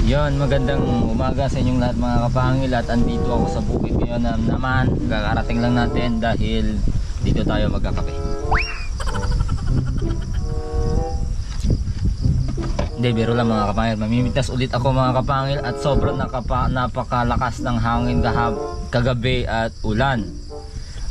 Yon, magandang umaga sa inyong lahat mga kapangil. At andito ako sa bukid ngayon naman. Kakarating lang natin dahil dito tayo magkakape. Hindi, biro lang mga kapangil. Mamimitas ulit ako mga kapangil. At sobrang napakalakas ng hangin kagabi at ulan.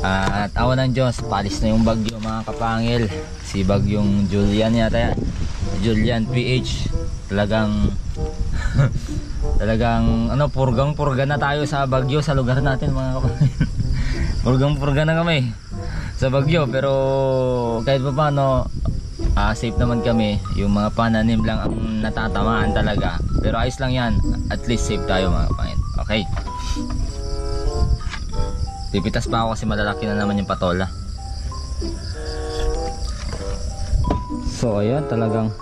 At awan ng Diyos, palis na yung bagyo mga kapangil. Si bagyong Julian yata yan. Julian PH. Talagang ano, purgang-purga na tayo sa bagyo sa lugar natin mga kapatid. Purgang-purga na kami sa bagyo, pero kahit pa paano safe naman kami. Yung mga pananim lang ang natatamaan talaga, pero ayos lang yan, at least safe tayo mga kapatid. Okay, pipitas pa ako kasi malalaki na naman yung patola. So ayan, talagang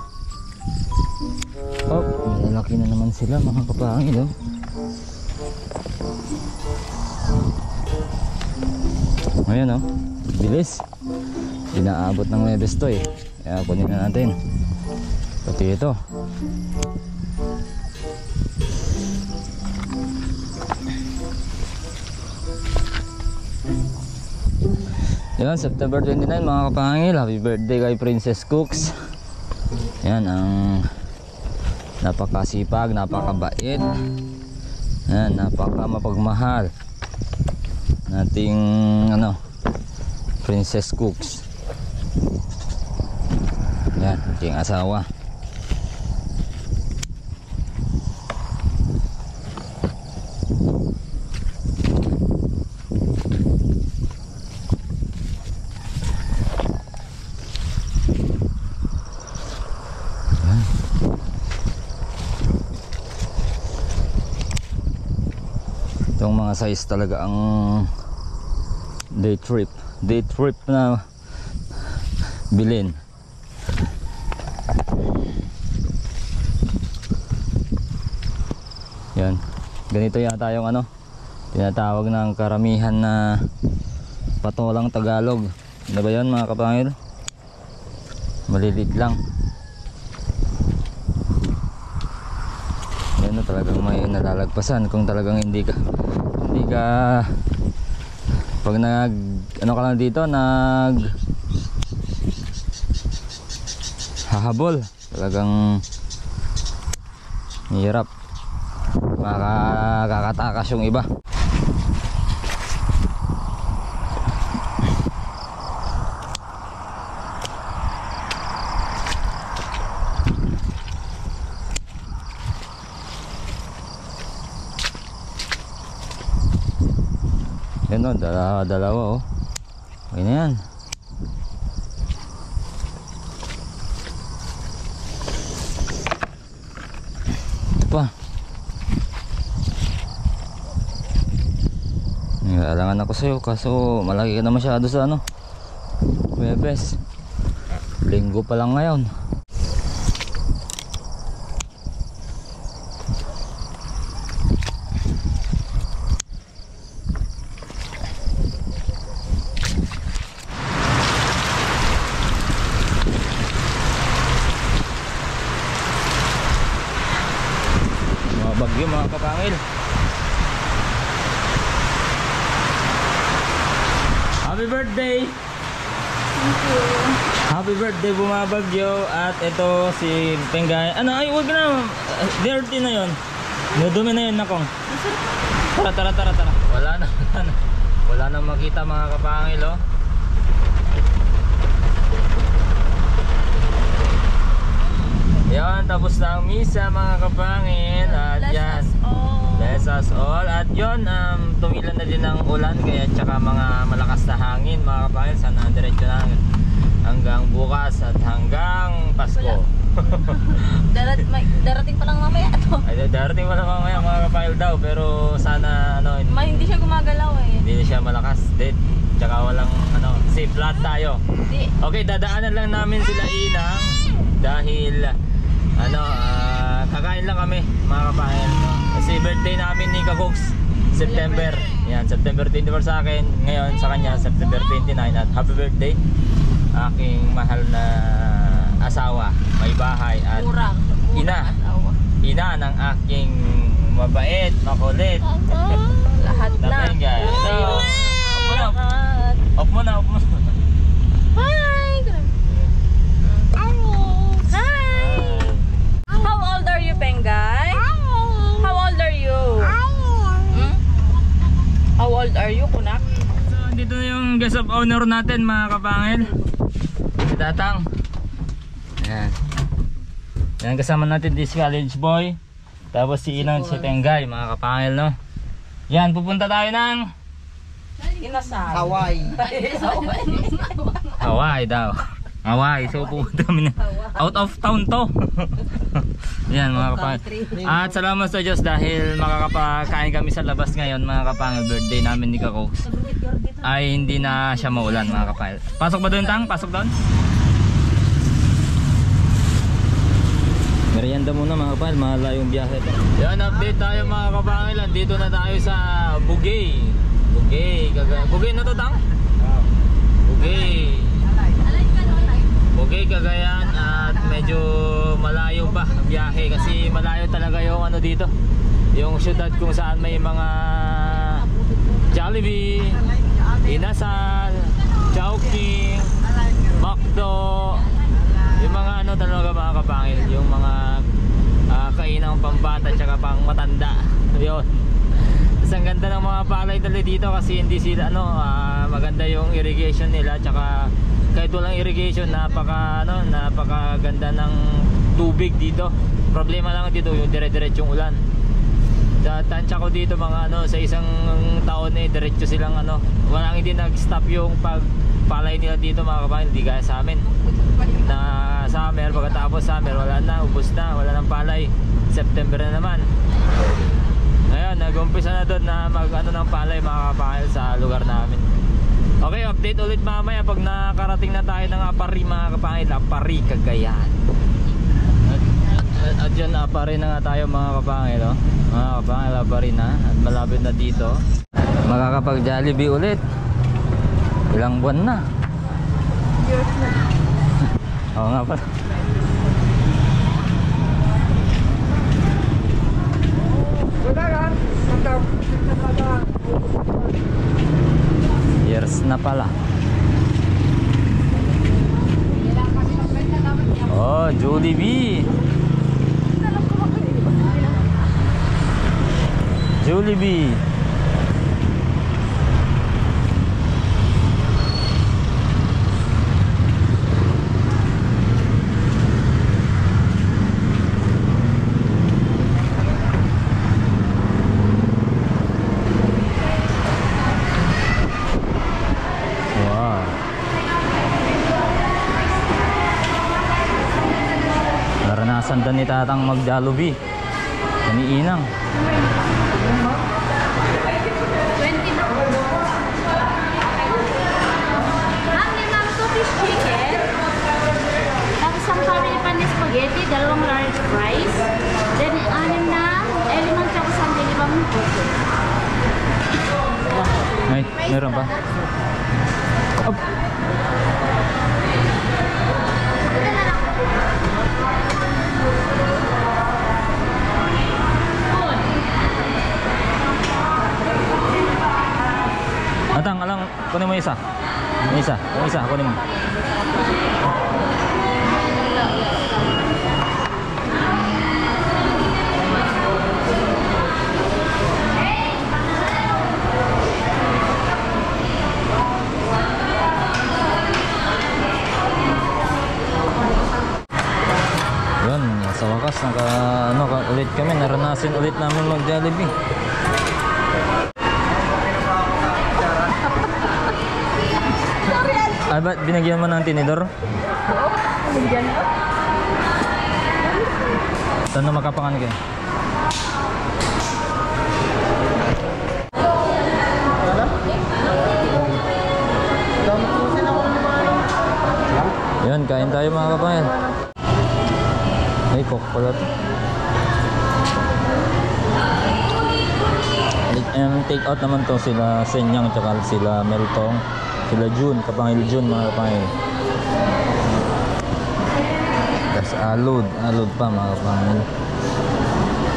malalaki na naman sila mga kapangil. Ayan bilis. Inaabot ng Webes to eh. Kaya kunin na natin pati ito. Yan, September 29 mga kapangil. Happy birthday kay Princess Cooks. Yan ang napakasipag, napakabait, napakamapagmahal nating Princess Cooks. Yan, aking asawa. Itong mga size talaga ang day trip na bilhin. Yan, ganito yata yung tinatawag ng karamihan na patolang Tagalog. Ano ba yan mga kapangil? Malilit lang. Yan, talagang may nalalagpasan kung talagang hindi ka pag ka lang dito, hahabol, talagang hirap, makakatakas yung iba. Yan dalawa okay na yan. Ito pa, nag-aalangan ako sa'yo kaso malaki ka na masyado sa Webes. Linggo pa lang ngayon. Bagyo mga kapangil. Happy birthday. Thank you. Happy birthday bumabagyo. At ito si Penggay. Ay wag na, dirty na yon, nudumi na yun nakong. Tara. Wala na makita mga kapangil. Yan, tapos na ang misa mga kapangil. At yan, bless us all. At yun, tumilan na din ang ulan, kaya tsaka mga malakas na hangin mga kapangil. Sana diretso na hanggang bukas at hanggang Pasko. Darating pa lang mamaya to. Ay, darating pa lang mamaya mga kapangil daw. Pero sana hindi siya gumagalaw eh. Hindi siya malakas din. Tsaka walang safe lahat tayo. Okay, dadaanan lang namin sila Inang dahil kakain lang kami mga kapangil. Kasi birthday namin ni Kagoks September. Yan, September 24 sa akin. Ngayon sa kanya September 29. At happy birthday aking mahal na asawa, may bahay at ina. ina ng aking mabait, makulit. Lahat na. Tengay. So, off mo na. Hi! Hi! How old are you, Pengay? How old are you? Hmm? How old are you, Kunak? So, dito na yung guest of honor natin, mga kapangil. Si Tatang. Ayan. Yan, kasama natin this college boy. Tapos si Inang, si Tengay, mga kapangil, no? Yan, pupunta tayo ng Inasal. Hawaii. Hawaii daw. Hawaii. So pupunta kami na out of town to. Yan, mga kapangil. At salamat sa Diyos dahil makakapakain kami sa labas ngayon, mga kapangil. Birthday namin ni Kakoks. Ay hindi na siya maulan, mga kapangil. Pasok ba doon, Tang? Pasok doon? Merienda muna, mga kapangil. Mahala yung biyahe to. Yan, update tayo, mga kapangil. Dito na tayo sa Bugay. Bugay na to, Tang? Bugay, Cagayan. At medyo malayo pa ang biyahe kasi malayo talaga yung ano dito, yung syudad kung saan may mga Jollibee, Inasal, Chowking, Macdo, yung mga ano talaga, mga kapangil, yung mga kainang pambata tsaka pang matanda. Yun. Ang ganda ng mga palay dali dito kasi hindi sila maganda yung irrigation nila, tsaka kahit walang irrigation napakaganda ng tubig dito. Problema lang dito yung dire-diretsong ulan. Sa tansya ko dito mga sa isang taon diretso silang walang hindi nag-stop yung pagpalay nila dito, mga kapatid. Hindi gaya sa amin na summer, pagkatapos summer wala na, ubos na, wala nang palay. September na naman. Ngayon, nag-umpisa na doon na ng palay, mga kapahil, sa lugar namin. Okay, update ulit mamaya pag nakarating na tayo ng Apari, mga kapahil. Apari, Cagayan. At dyan, Apari na nga tayo, mga kapahil, oh. Mga kapahil, Apari na. At malapit na dito. Makakapag-Jollibee ulit. Ilang buwan na. Years na. Oo nga pala. Years na pala. Oh, Jollibee. Jollibee. Naranasan din ni Tatang mag-Jollibee. Ni Inang. 20 na. Ma'am, 2 fish chicken. Tapos ang family pan na spaghetti, 2 large fries. Then, 6 na element tsaka sandali 5 puso. Ay, meron pa. Op. Atang, alang, kunin mo isa. Yung isa, kunin mo. Yun, sa wakas ulit kami, naranasin ulit namin mag-Jollibee. Ay, ba't binagyan mo ng tinidor? Oo, binigyan ko. Saan na makapangan kayo? Yun, kain tayo, mga kapangan. Ay, coke pala ito. Take out naman to sila Senyang tsaka sila Meltong, sila June, Kapangil June, mga kapangil. Tapos alud pa, mga kapangil.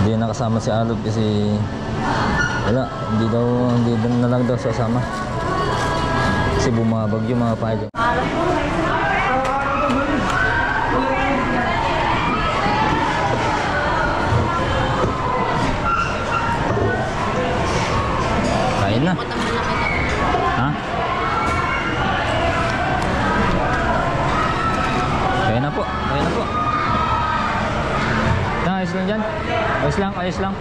Hindi nakasama si Alob kasi wala, hindi na lang daw sasama. Kasi bumabag yung mga payo. Kain na. Ha? Kain na po, kain na po. Ayos lang dyan. Ayos lang, ayos lang.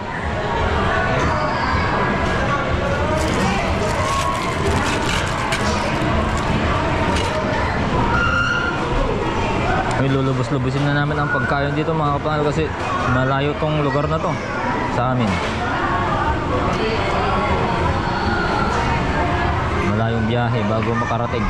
Ay, lulubos-lubusin na namin ang pagkain dito mga kapatid kasi malayo tong lugar na to sa amin. Malayong biyahe bago makarating.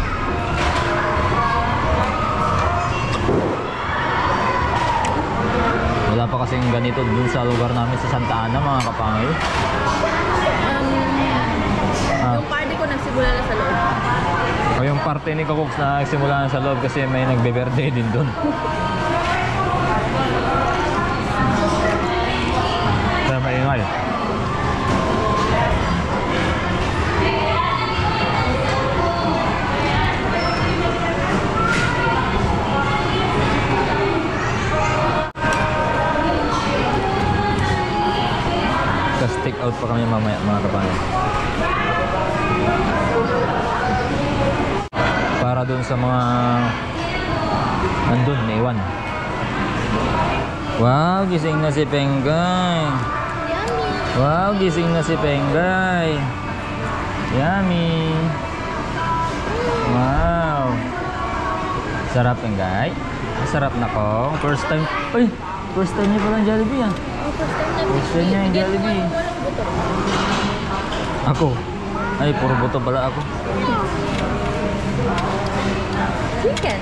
Wala pa kasing ganito dun sa lugar namin sa Santa Ana mga kapangil. Yung party ko nagsimula na sa loob. O yung parte ni Kakoks na nagsimula na sa loob kasi may nagbe-birthday din dun. Kaya maingay. Tapos take out pa kami mamaya mga kapangil. Para dun sa mga nandun, naiwan. Wow, gising na si Penggay. Wow, gising na si Penggay. Yummy. Wow. Sarap Penggay. Sarap na ko. First time. Uy, first time niya palang Jollibee ah. First time niya yung Jollibee. Ako. Ay, puro buto pala ako. Chicken.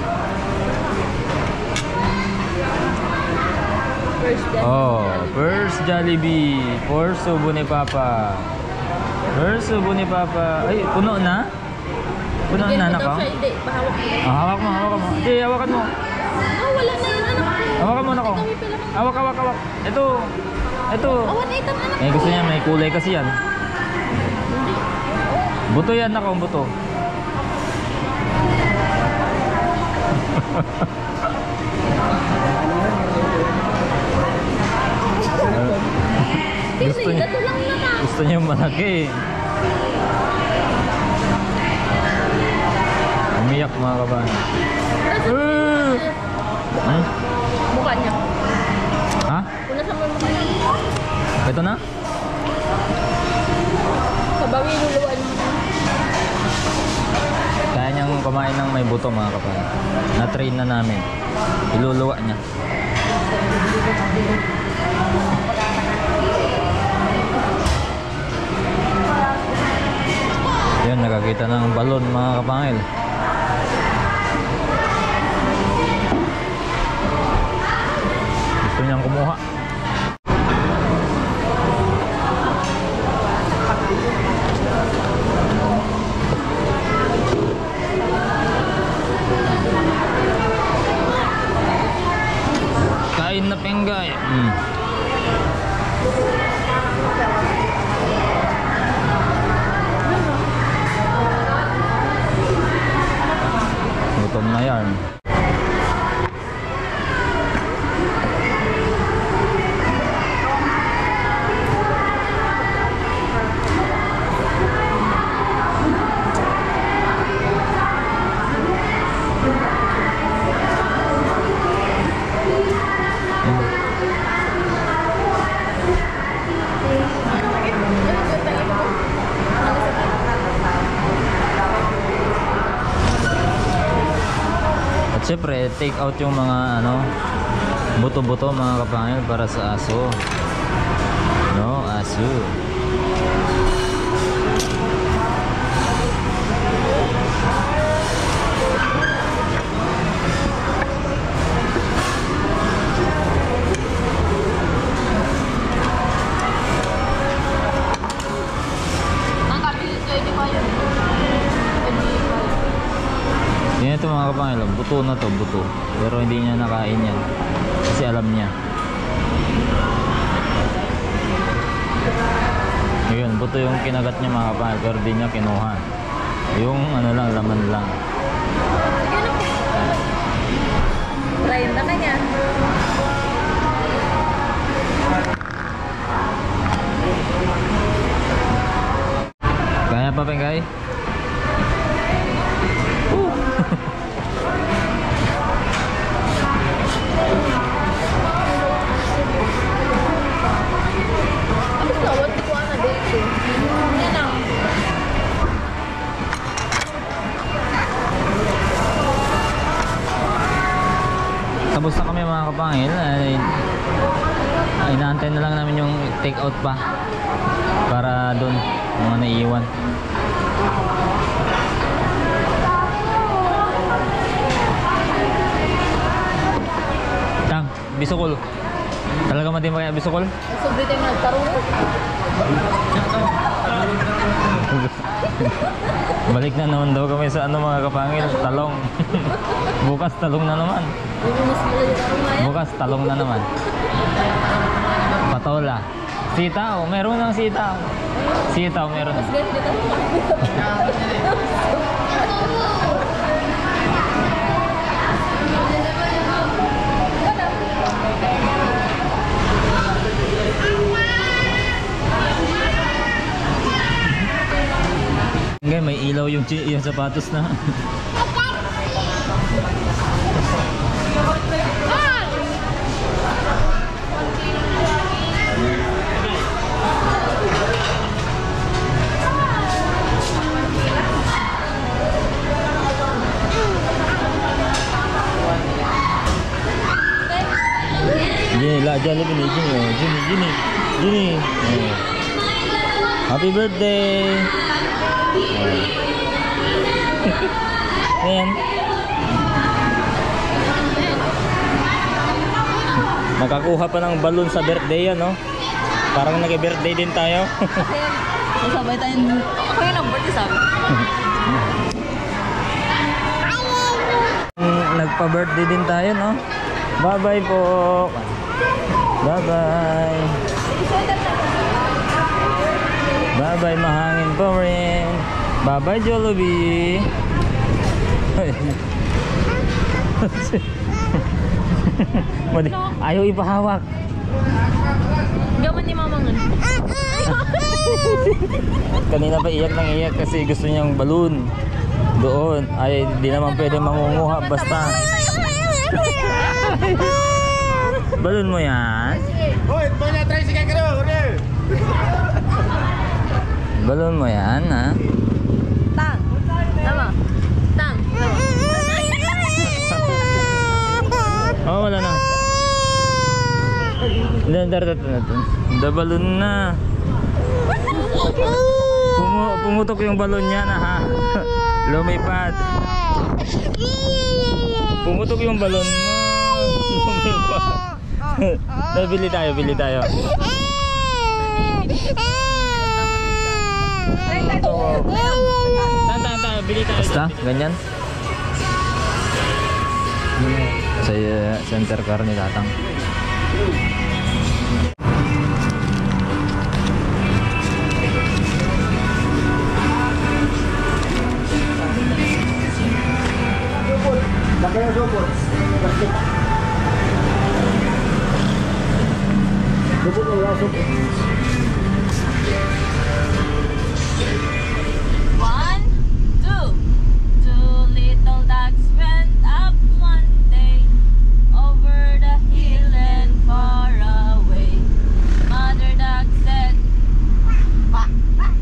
Oh, first Jollibee. For subo ni Papa. First subo ni Papa. Ay, puno na? Puno na anak ko? Hindi, pahawak mo. Hawak mo, hawak mo. Hindi, hawakan mo. Oh, wala na yun anak ko. Hawakan mo anak ko. Hawak, hawak, hawak. Ito. Ito. Oh, wala ito anak ko. Eh, gusto niya, may kulay kasi yan. Buto yan anak ko, buto. Gusto niya malaki. Umiyak mga kabahan. Mukha niya. Ha? Una sa mukha niya. Ito na? Kabawi luluan mo. Kaya niyang kumain ng may buto mga kabahan. Na-train na namin. Iluluwa niya. Yan, nakakita ng balon mga kapangil. Gusto niyang kumuha. Kain na Penggay. Gutom na yan. At syempre, take out yung mga ano, buto-buto mga kapangil para sa aso. No, aso. Ang kabilis ko, hindi ko yun. Yan ito mga kapangil, buto na to, buto. Pero hindi niya nakain yan. Kasi alam niya. buto yung kinagat niya mga kapatid, pero di niya kinuha. Yung ano lang, laman lang. Try na kanya. Kaya pa, Pengay? Ano sa what ko na dito? Yan ang. Tapos na kami mga kapangil. Inaantay na lang namin yung take out pa para doon mga naiiwan. Tang, bisukol. Talaga mati mo kaya bisukol? Sobre tayo nagtarong. Balik na naman daw kami sa ano mga kapangil, talong. Bukas talong na naman. Bukas talong na naman. Patola. Sitaw, meron ng sitaw. Sitaw, meron. Ngay, may ilaw yung sapatos na. Gini lah, Jollibee ni, gini oh, gini. Oh. Happy birthday. Oh. Ayan. Nakakuha pa ng balloon sa birthday yan, no? Parang nag-birthday din tayo. Sabay tayo. Ako yung nag-birthday sabi. Nagpa-birthday din tayo, no? Bye-bye po. Bye-bye. Bye-bye, mahangin pa rin. Bye-bye, Jollibee. Ayaw ipahawak. Gaman ni Mama nga. Kanina pa iyak nang iyak kasi gusto niyang balloon. Doon. Ay, di naman pwede mangunguha basta. Balloon mo yan? Hoy, banyak try sikit kena. Balloon mo yan, ha? Tang. Tama. Tang. Oh, wala na. The balloon na. Pumutok yung balloon niya na, ha? Lumipad. Pumutok yung balloon mo. Lumipad. Bili tayo, bili tayo. Tayo, bili tayo. Basta, ganyan. Sa center car ni Tatang. Laki ng supot. Supot mo, wala supot. 1, 2. Two little ducks went up one day over the hill and far away. Mother duck said, quack, quack.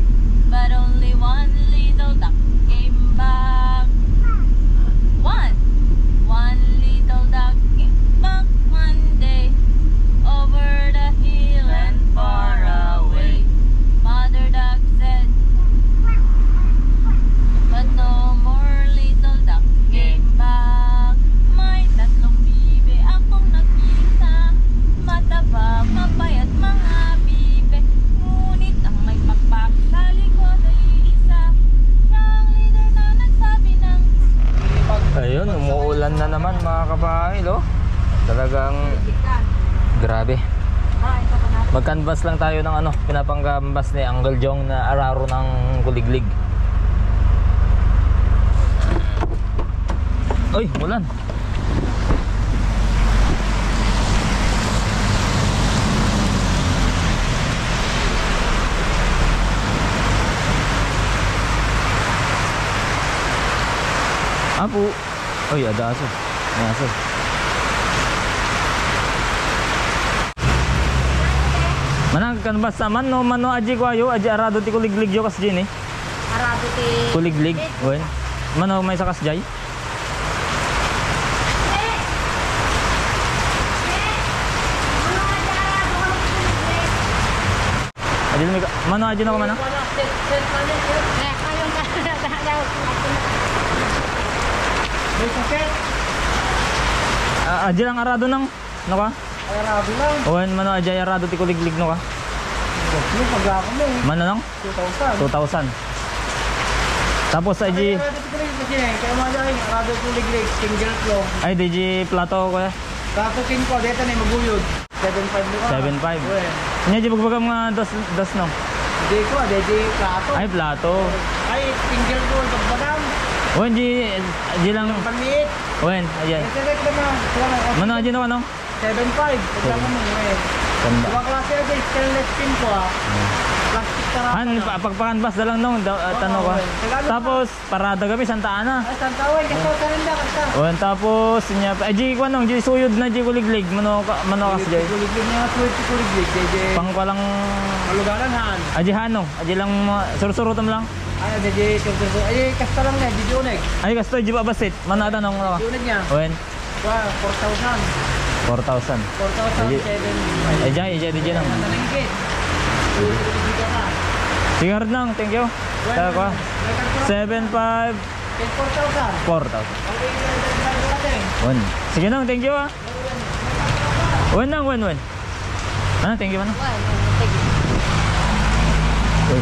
But only one little duck came back. One little duck came back one day over the hill and far away. lang tayo ng ano, pinapangambas ni Uncle Jong na araro ng Kuliglig. Uy, mulan. Apo. Uy, ada aso. May aso. Manang kanbas naman no mano aji ko ayo aji arado ti Kuliglig yo kas jin eh. Arado ti Kuliglig. Wen. Mano may sakas jay. Aji mi mano aji no mana? May sakit. Aji lang arado nang no ka? Ay, rabi lang. Wen mano aji arado ti Kuliglig no ka? Yung pag-ako mo eh. Mano nang 2,000. 2,000. Tapos aji Arado ko rin kasi eh. Kaya malay, arado Kuliglig, single flow. ay DJ plato ko ya. Tapos 5, dito na yung maguyod. 7,500 mo ka. 7,500. Uy. Nya di bagbagam nga dos no. Hindi ko, hindi plato. Ay plato. Ay, single flow, pagbagang. Wen di lang Pag-liit. wen ayan. Select naman. Mano aji no ano? 7,500. Pagbagang mo eh. Tanda. Diba klase na din, stainless steel ko ah. Plastic karata Han na. pagpakanbas na lang nung tanong ko. Tapos parada kami Santa Ana. Ay, Santa Uy, kasi sa rinda, kasi. Wen tapos nya aji ko nung di suyod na di Kuliglig mano kas jay. Kuliglig niya, Kuliglig. JJ. Pang ko lang Malugaran han. aji hano, aji lang surusurutam lang. Ay, JJ, turturso. Ay, kasta lang na, JJ Uneg. Ay kasto di ba basit? Mano tanong ko. Uneg niya. Wen Wow, 4,000. 4,000. 4,007. Aji di lang. Nanalingkit. Kuliglig ka. Sigar nang, thank you. Kaya ko. 7,500 4,000. 4,000. Wen. Sige nang, thank you ah. Wen nang, wen. Ano, thank you ano? Uy.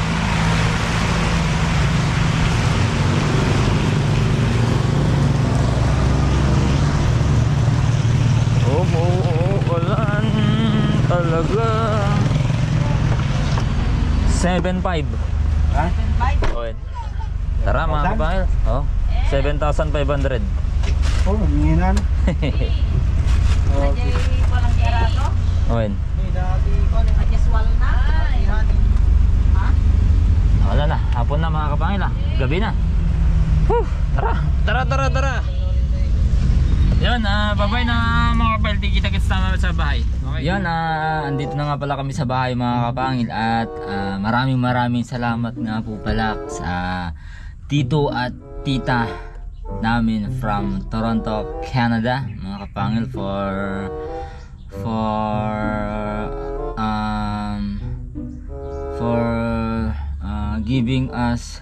Umuulan talaga. 7,500. Ha? Wen. Tara mga kapangil. Oh, 7,500. Oh, nanginginan. Wen. Ha? Wala na, hapon na mga kapangil ah. Gabi na. Whew, tara. Yan, bye-bye na mga kapangil. Kita-kits naman sa bahay. Okay. Yan, andito na nga pala kami sa bahay mga kapangil. At maraming salamat nga po pala sa tito at tita namin from Toronto, Canada. Mga kapangil for giving us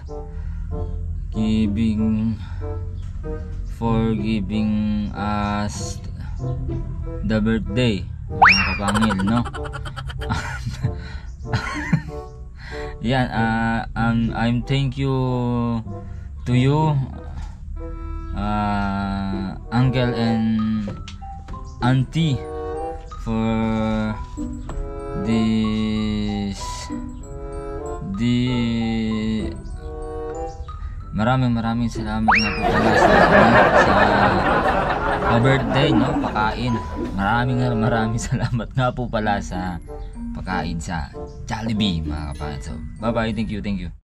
the birthday mga kapangil no. Yan, I'm thank you to you uncle and auntie for this maraming salamat nga po pala sa birthday no, pakain. Maraming salamat nga po pala sa pakain sa Jollibee mga kapatid. So bye bye, thank you.